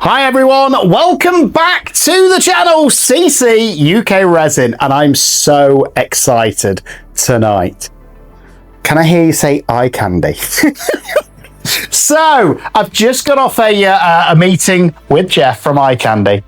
Hi everyone, welcome back to the channel CCUK and I'm so excited tonight. Can I hear you say eye candy? So I've just got off a meeting with Jeff from EyeCandy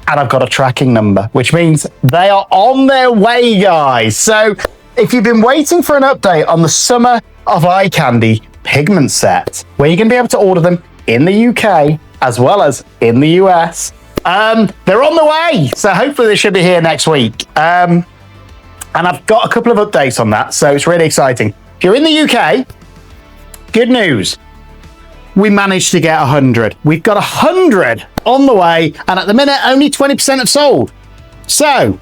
and I've got a tracking number, which means they are on their way, guys. So if you've been waiting for an update on the Summer of EyeCandy pigment set, where you're going to be able to order them in the UK as well as in the US, they're on the way. So hopefully they should be here next week. And I've got a couple of updates on that, so it's really exciting. If you're in the UK, good news. We managed to get 100. We've got 100 on the way, and at the minute, only 20% have sold. So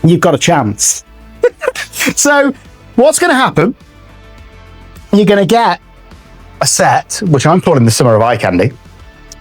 you've got a chance. So what's going to happen? You're going to get a set, which I'm calling the Summer of EyeCandy,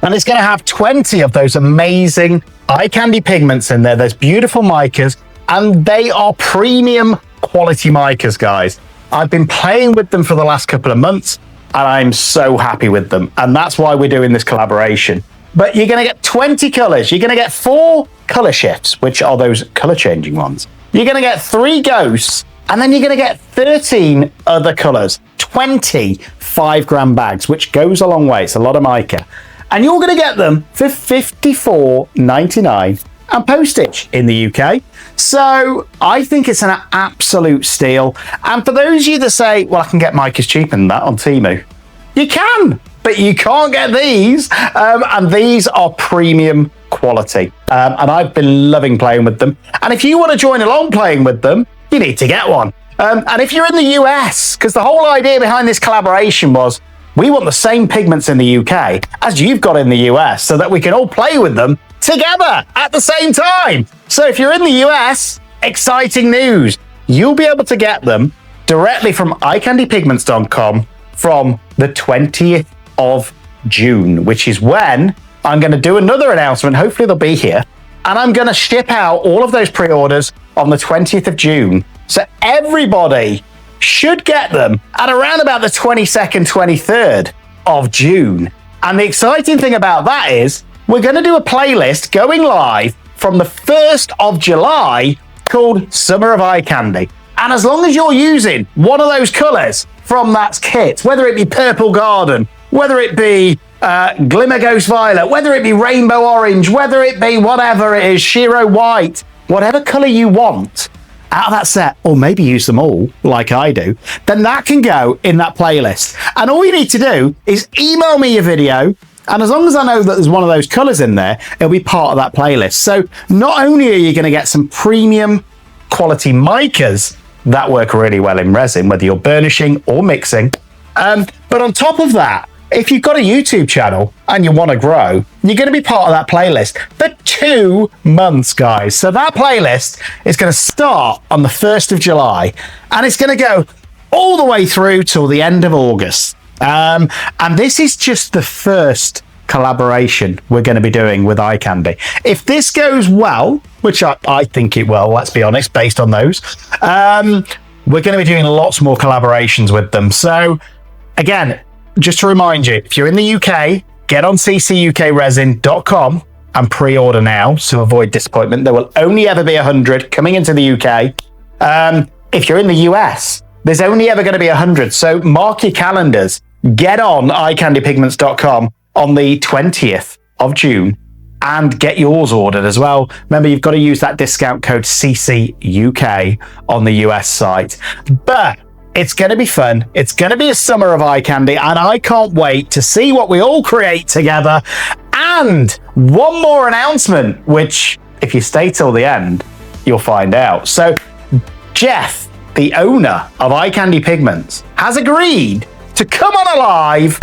and it's going to have 20 of those amazing EyeCandy pigments in there. There's beautiful micas, and they are premium quality micas, guys. I've been playing with them for the last couple of months, and I'm so happy with them. And that's why we're doing this collaboration. But you're going to get 20 colors. You're going to get 4 color shifts, which are those color changing ones. You're going to get 3 ghosts, and then you're going to get 13 other colors, 20 5-gram bags, which goes a long way. It's a lot of mica. And you're going to get them for $54.99 and postage in the UK. So I think it's an absolute steal. And for those of you that say, well, I can get micas cheaper than that on Temu, you can, but you can't get these. And these are premium quality. And I've been loving playing with them. And if you want to join along playing with them, you need to get one. And if you're in the US, because the whole idea behind this collaboration was, we want the same pigments in the UK as you've got in the US so that we can all play with them together at the same time. So if you're in the US, exciting news. You'll be able to get them directly from EyeCandyPigments.com from the 20th of June, which is when I'm going to do another announcement. Hopefully they'll be here. And I'm going to ship out all of those pre-orders on the 20th of June. So everybody should get them at around about the 22nd, 23rd of June. And the exciting thing about that is we're going to do a playlist going live from the 1st of July called Summer of EyeCandy. And as long as you're using one of those colors from that kit, whether it be Purple Garden, whether it be Glimmer Ghost Violet, whether it be Rainbow Orange, whether it be whatever it is, Shiro White, whatever color you want out of that set, or maybe use them all like I do, then that can go in that playlist. And all you need to do is email me your video, and as long as I know that there's one of those colors in there, it'll be part of that playlist. So not only are you going to get some premium quality micas that work really well in resin, whether you're burnishing or mixing, but on top of that, if you've got a YouTube channel and you want to grow, you're going to be part of that playlist for 2 months, guys. So that playlist is going to start on the 1st of July and it's going to go all the way through till the end of August. And this is just the first collaboration we're going to be doing with EyeCandy. If this goes well, which I think it will, let's be honest, based on those, we're going to be doing lots more collaborations with them. So again, just to remind you, if you're in the UK, get on ccukresin.com and pre-order now to avoid disappointment. There will only ever be 100 coming into the UK. If you're in the US, there's only ever going to be 100. So mark your calendars. Get on EyeCandyPigments.com on the 20th of June and get yours ordered as well. Remember, you've got to use that discount code CCUK on the US site. But it's going to be fun. It's going to be a Summer of EyeCandy, and I can't wait to see what we all create together. And one more announcement, which if you stay till the end, you'll find out. So Jeff, the owner of EyeCandyPigments, has agreed to come on alive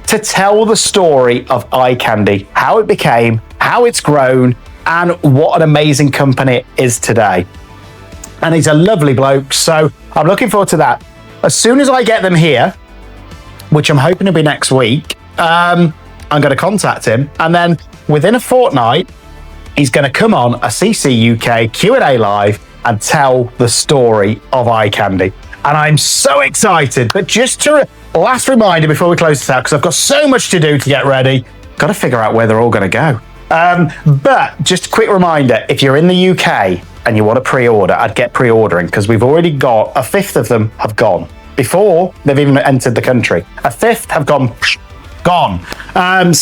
to tell the story of EyeCandy, how it became, how it's grown, and what an amazing company it is today. And he's a lovely bloke, so I'm looking forward to that. As soon as I get them here, which I'm hoping to be next week, I'm going to contact him, and then within a fortnight, he's going to come on a CCUK Q&A live and tell the story of EyeCandy. And I'm so excited. But just to last reminder before we close this out, because I've got so much to do to get ready, got to figure out where they're all going to go. But just a quick reminder, if you're in the UK and you want to pre-order, I'd get pre-ordering, because we've already got a fifth of them have gone before they've even entered the country. A fifth have gone. And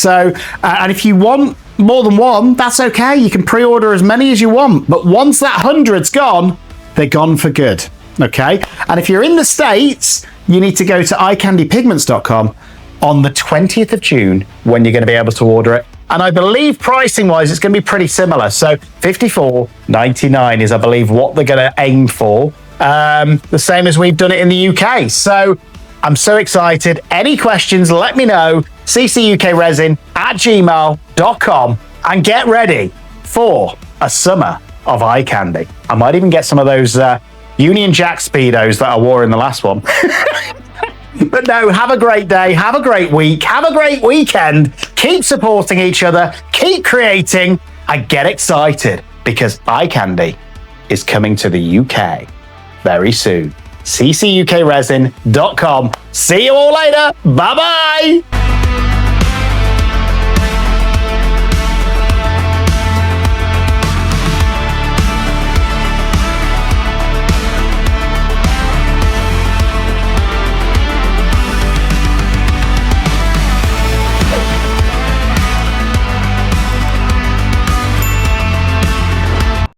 if you want more than one, that's okay. You can pre-order as many as you want. But once that 100's gone, they're gone for good. Okay. And if you're in the States, you need to go to EyeCandyPigments.com on the 20th of June when you're going to be able to order it. And I believe pricing wise, it's going to be pretty similar. So $54.99 is, I believe, what they're going to aim for. The same as we've done it in the UK. So I'm so excited. Any questions, let me know. ccukresin@gmail.com, and get ready for a summer of eye candy. I might even get some of those Union Jack Speedos that I wore in the last one. But no, have a great day, have a great week, have a great weekend. Keep supporting each other, keep creating, and get excited, because eye candy is coming to the UK very soon. ccukresin.com. See you all later. Bye-bye.